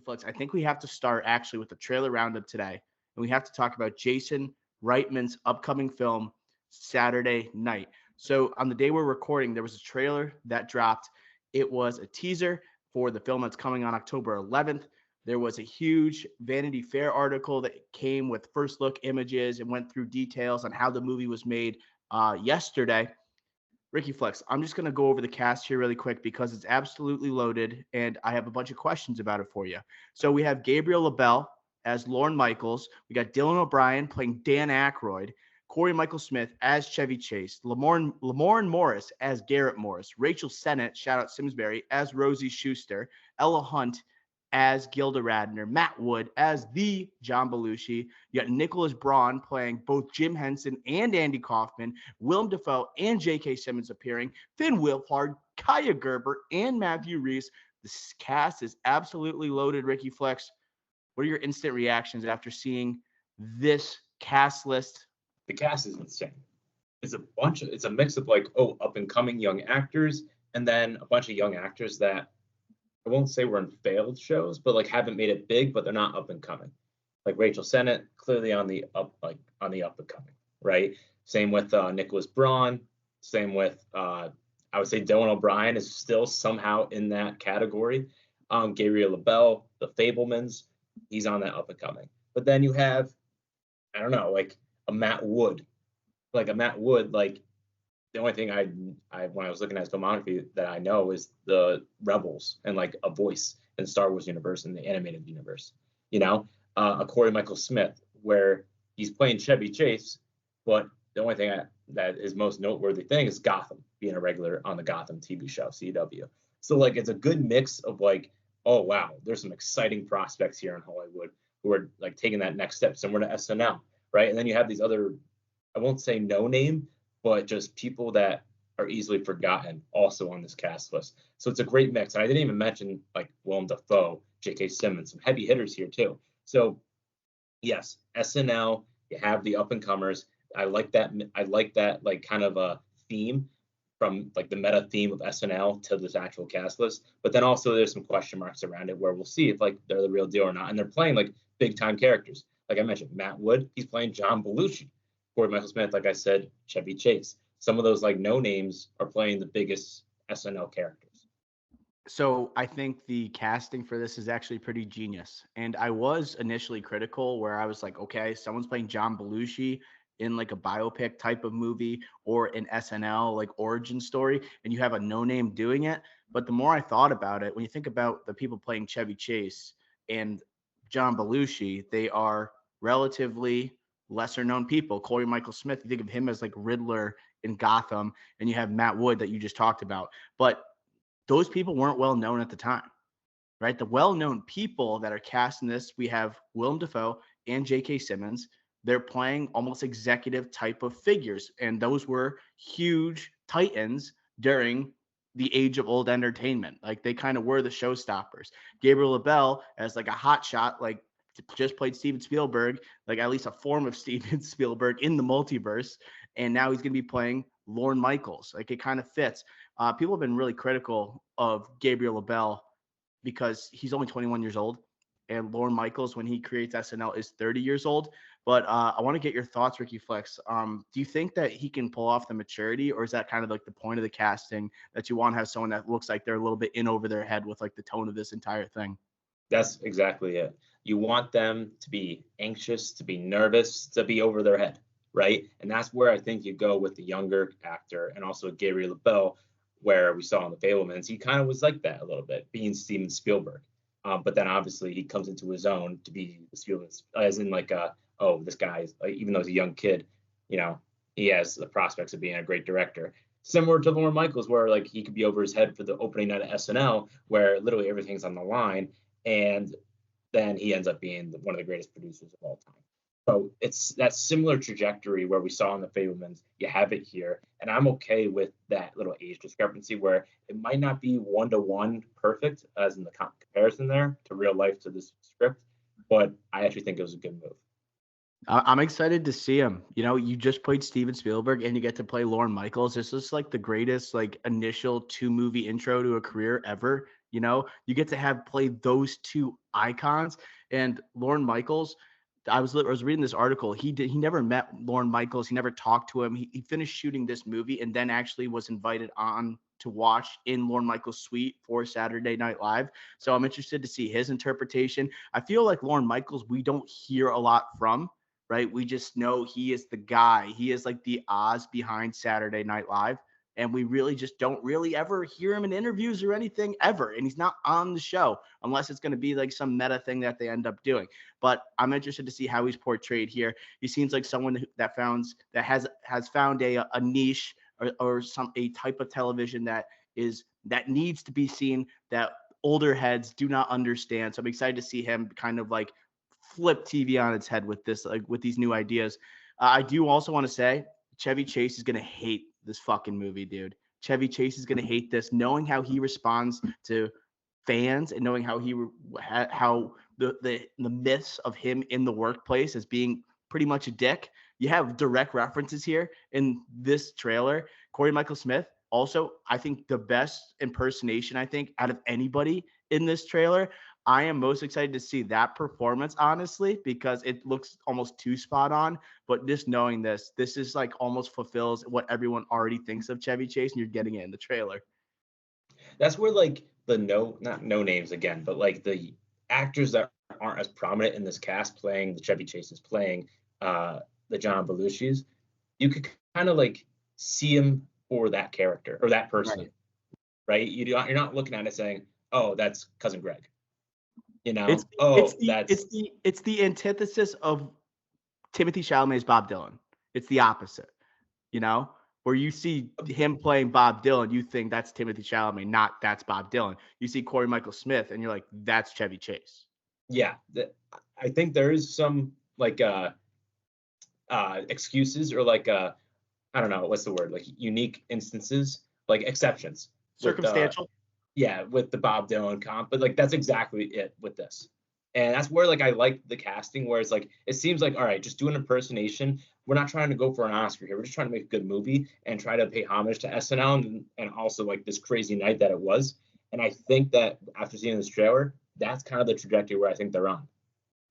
Flix, I think we have to start actually with the trailer roundup today. And we have to talk about Jason Reitman's upcoming film, Saturday Night. So on the day we're recording, there was a trailer that dropped. It was a teaser for the film that's coming on October 11th. There was a huge Vanity Fair article that came with first look images and went through details on how the movie was made yesterday. Ricky Flex, I'm just going to go over the cast here really quick because it's absolutely loaded and I have a bunch of questions about it for you. So we have Gabriel LaBelle as Lorne Michaels. We got Dylan O'Brien playing Dan Aykroyd. Corey Michael Smith as Chevy Chase. Lamorne Morris as Garrett Morris. Rachel Sennett, shout out Simsbury, as Rosie Schuster. Ella Hunt as Gilda Radner, Matt Wood as the John Belushi. You got Nicholas Braun playing both Jim Henson and Andy Kaufman, Willem Dafoe and J.K. Simmons appearing, Finn Wolfhard, Kaya Gerber, and Matthew Reese. This cast is absolutely loaded, Ricky Flex. What are your instant reactions after seeing this cast list? The cast is insane. It's a mix of like, up and coming young actors, and then a bunch of young actors that I won't say we're in failed shows, but like haven't made it big, but they're not up and coming. Like Rachel Sennett, clearly on the up and coming, right? Same with Nicholas Braun. Same with I would say Dylan O'Brien is still somehow in that category. Gabriel LaBelle, the Fablemans, he's on that up and coming. But then you have, I don't know, like a Matt Wood, like the only thing I when I was looking at his filmography that I know is the Rebels and like a voice in Star Wars universe and the animated universe. A Corey Michael Smith where he's playing Chevy Chase, but the only thing that is most noteworthy thing is Gotham being a regular on the Gotham TV show CW. So like it's a good mix of like, oh wow, there's some exciting prospects here in Hollywood who are like taking that next step similar to SNL, right? And then you have these other, I won't say no name, but just people that are easily forgotten also on this cast list. So it's a great mix. And I didn't even mention like Willem Dafoe, J.K. Simmons, some heavy hitters here too. So yes, SNL, you have the up and comers. I like that like kind of a theme from like the meta theme of SNL to this actual cast list. But then also there's some question marks around it where we'll see if like they're the real deal or not. And they're playing like big time characters. Like I mentioned, Matt Wood, he's playing John Belushi. Corey Michael Smith, like I said, Chevy Chase. Some of those like no names are playing the biggest SNL characters. So I think the casting for this is actually pretty genius. And I was initially critical where I was like, okay, someone's playing John Belushi in like a biopic type of movie or an SNL like origin story, and you have a no name doing it. But the more I thought about it, when you think about the people playing Chevy Chase and John Belushi, they are relatively lesser known people. Corey Michael Smith, you think of him as like Riddler in Gotham, and you have Matt Wood that you just talked about. But those people weren't well known at the time, right? The well-known people that are cast in this, we have Willem Dafoe and J.K. Simmons. They're playing almost executive type of figures, and those were huge titans during the age of old entertainment. Like they kind of were the showstoppers. Gabriel LaBelle as like a hot shot, like just played Steven Spielberg, like at least a form of Steven Spielberg in the multiverse, and now he's going to be playing Lorne Michaels. Like it kind of fits. People have been really critical of Gabriel LaBelle because he's only 21 years old, and Lorne Michaels, when he creates SNL, is 30 years old. But I want to get your thoughts, Ricky Flex. Do you think that he can pull off the maturity, or is that kind of like the point of the casting that you want to have someone that looks like they're a little bit in over their head with like the tone of this entire thing? That's exactly it. You want them to be anxious, to be nervous, to be over their head, right? And that's where I think you go with the younger actor and also Gabriel LaBelle, where we saw in the Fablemans, he kind of was like that a little bit, being Steven Spielberg. But then obviously he comes into his own to be the Spielberg, as in like, this guy, like, even though he's a young kid, he has the prospects of being a great director. Similar to Lorne Michaels, where like he could be over his head for the opening night of SNL, where literally everything's on the line, and then he ends up being one of the greatest producers of all time. So it's that similar trajectory where we saw in the Fablemans. You have it here, and I'm okay with that little age discrepancy where it might not be 1-to-1 perfect, as in the comparison there to real life to this script, but I actually think it was a good move. I'm excited to see him. You just played Steven Spielberg and you get to play Lorne Michaels. This is like the greatest like initial 2-movie intro to a career ever. You get to have played those two icons. And Lorne Michaels, I was reading this article. He never met Lorne Michaels. He never talked to him. He finished shooting this movie and then actually was invited on to watch in Lorne Michaels' suite for Saturday Night Live. So I'm interested to see his interpretation. I feel like Lorne Michaels, we don't hear a lot from, right? We just know he is the guy. He is like the Oz behind Saturday Night Live. And we really just don't really ever hear him in interviews or anything ever. And he's not on the show unless it's going to be like some meta thing that they end up doing. But I'm interested to see how he's portrayed here. He seems like someone that has found a niche or some a type of television that needs to be seen, that older heads do not understand. So I'm excited to see him kind of like flip TV on its head with this, like with these new ideas. I do also want to say Chevy Chase is going to hate this fucking movie, dude. Chevy Chase is going to hate this, knowing how he responds to fans and knowing how the myths of him in the workplace as being pretty much a dick. You have direct references here in this trailer. Corey Michael Smith, also, I think the best impersonation, I think, out of anybody in this trailer. I am most excited to see that performance, honestly, because it looks almost too spot on. But just knowing this is like almost fulfills what everyone already thinks of Chevy Chase, and you're getting it in the trailer. That's where like the not no names again, but like the actors that aren't as prominent in this cast playing the Chevy Chases, playing the John Belushis, you could kind of like see him for that character or that person, right? You're not looking at it saying, "Oh, that's cousin Greg," you know? It's Oh, it's the that's it's the antithesis of Timothy Chalamet's Bob Dylan. It's the opposite, you know, where you see him playing Bob Dylan, you think that's Timothy Chalamet, not that's Bob Dylan. You see Corey Michael Smith, and you're like, that's Chevy Chase. yeah. I think there is some like excuses or like I don't know what's the word, like unique instances, like exceptions with Circumstantial. yeah, with the Bob Dylan comp, but like that's exactly it with this. And that's where like I like the casting, where it's like it seems like all right, just do an impersonation. We're not trying to go for an Oscar here. We're just trying to make a good movie and try to pay homage to SNL and also like this crazy night that it was. And I think that after seeing this trailer, that's kind of the trajectory where I think they're on.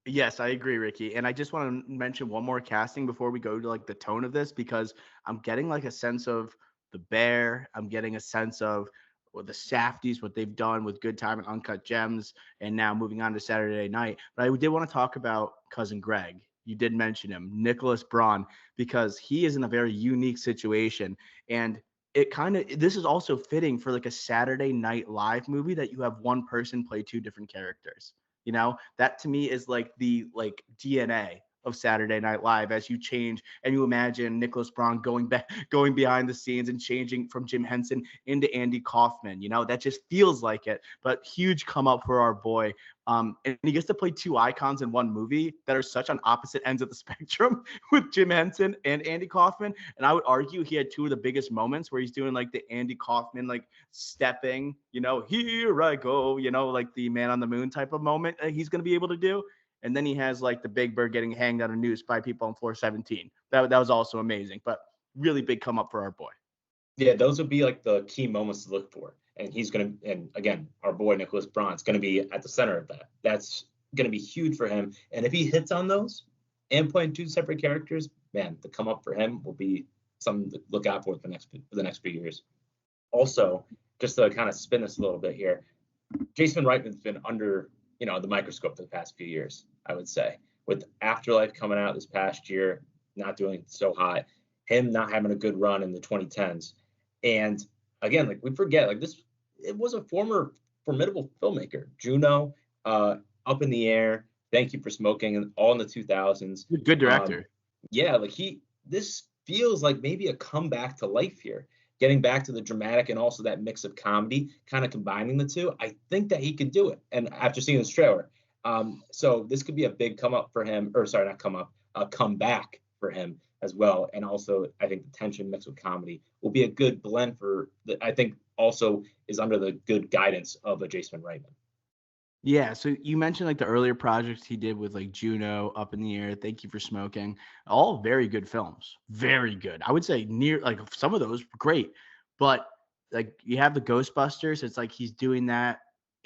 Yes, I agree, Ricky. And I just want to mention one more casting before we go to like the tone of this, because I'm getting like a sense of the Bear. I'm getting a sense of the Safdies, what they've done with Good Time and Uncut Gems, and now moving on to Saturday Night. But I did want to talk about cousin Greg. You did mention him, Nicholas Braun, because he is in a very unique situation. And this is also fitting for like a Saturday Night Live movie that you have one person play two different characters. You know, that to me is like the like DNA of Saturday Night Live as you change and you imagine Nicholas Braun going behind the scenes and changing from Jim Henson into Andy Kaufman. You know, that just feels like it. But huge come up for our boy. And he gets to play two icons in one movie that are such on opposite ends of the spectrum with Jim Henson and Andy Kaufman. And I would argue he had two of the biggest moments where he's doing like the Andy Kaufman, like stepping, you know, here I go, you know, like the Man on the Moon type of moment that he's going to be able to do. And then he has like the Big Bird getting hanged on a noose by people on floor 17. That was also amazing, but really big come up for our boy. Yeah, those would be like the key moments to look for. And he's gonna, and again, our boy Nicholas Braun's gonna be at the center of that. That's gonna be huge for him. And if he hits on those and playing two separate characters, man, the come up for him will be something to look out for the next few years. Also, just to kind of spin this a little bit here, Jason Reitman's been under, the microscope for the past few years, I would say, with Afterlife coming out this past year, not doing so hot, him not having a good run in the 2010s. And again, like we forget, like this, it was a former formidable filmmaker. Juno, Up in the Air, Thank You for Smoking, and all in the 2000s. Good director. Yeah, like this feels like maybe a comeback to life here, getting back to the dramatic and also that mix of comedy, kind of combining the two. I think that he could do it. And after seeing this trailer, so this could be a big come up for him, or sorry, not come up, a comeback for him as well. And also, I think the tension mixed with comedy will be a good blend for I think also is under the good guidance of a Jason Reitman. Yeah, so you mentioned like the earlier projects he did with like Juno, Up in the Air, Thank You for Smoking, all very good films. Very good. I would say near like some of those great. But like you have the Ghostbusters, it's like he's doing that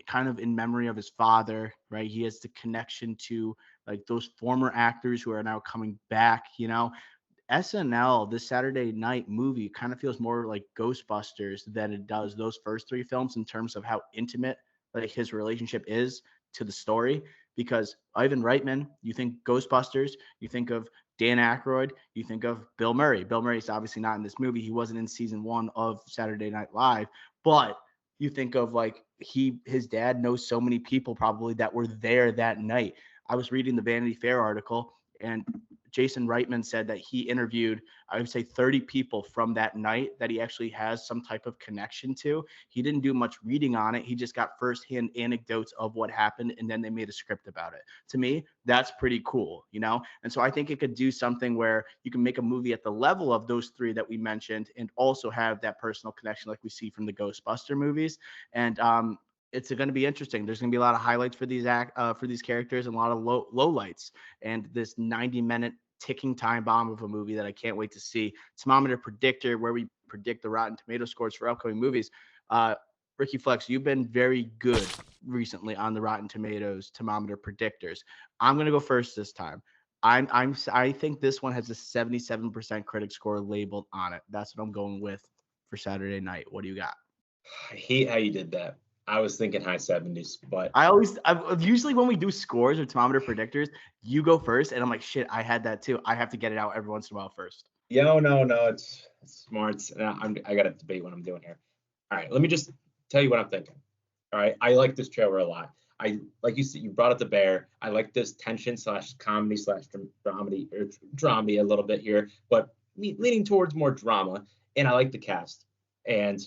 kind of in memory of his father, right? He has the connection to like those former actors who are now coming back, you know. SNL, this Saturday night movie, kind of feels more like Ghostbusters than it does those first three films in terms of how intimate like his relationship is to the story. Because Ivan Reitman, you think Ghostbusters, you think of Dan Aykroyd, you think of Bill Murray. Bill Murray's obviously not in this movie. He wasn't in season one of Saturday Night Live, but you think of like his dad knows so many people probably that were there that night. I was reading the Vanity Fair article, and Jason Reitman said that he interviewed, I would say, 30 people from that night that he actually has some type of connection to. He didn't do much reading on it. He just got firsthand anecdotes of what happened, and then they made a script about it. To me, that's pretty cool, you know? And so I think it could do something where you can make a movie at the level of those three that we mentioned and also have that personal connection like we see from the Ghostbuster movies. And it's going to be interesting. There's going to be a lot of highlights for these characters and a lot of low lights. And this 90-minute ticking time bomb of a movie that I can't wait to see. Thermometer predictor, where we predict the Rotten Tomato scores for upcoming movies. Ricky Flex, you've been very good recently on the Rotten Tomatoes thermometer predictors. I'm going to go first this time. I think this one has a 77% critic score labeled on it. That's what I'm going with for Saturday night. What do you got? I hate how you did that. I was thinking high 70s, but I usually when we do scores or thermometer predictors, you go first, and I'm like, shit, I had that too. I have to get it out every once in a while first. yeah, no, it's smart. I got to debate what I'm doing here. All right, let me just tell you what I'm thinking. All right, I like this trailer a lot. I like you said, you brought up the bear. I like this tension slash comedy slash dramedy or dramedy a little bit here, but leaning towards more drama. And I like the cast. And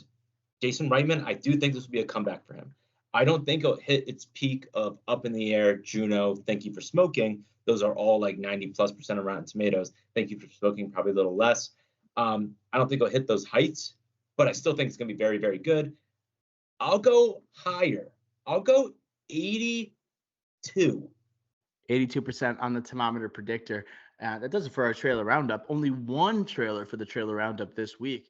Jason Reitman, I do think this will be a comeback for him. I don't think it'll hit its peak of Up in the Air, Juno, Thank You for Smoking. Those are all like 90+% of Rotten Tomatoes. Thank You for Smoking, probably a little less. I don't think it'll hit those heights, but I still think it's going to be very, very good. I'll go higher. I'll go 82. 82% on the thermometer predictor. That does it for our trailer roundup. Only one trailer for the trailer roundup this week.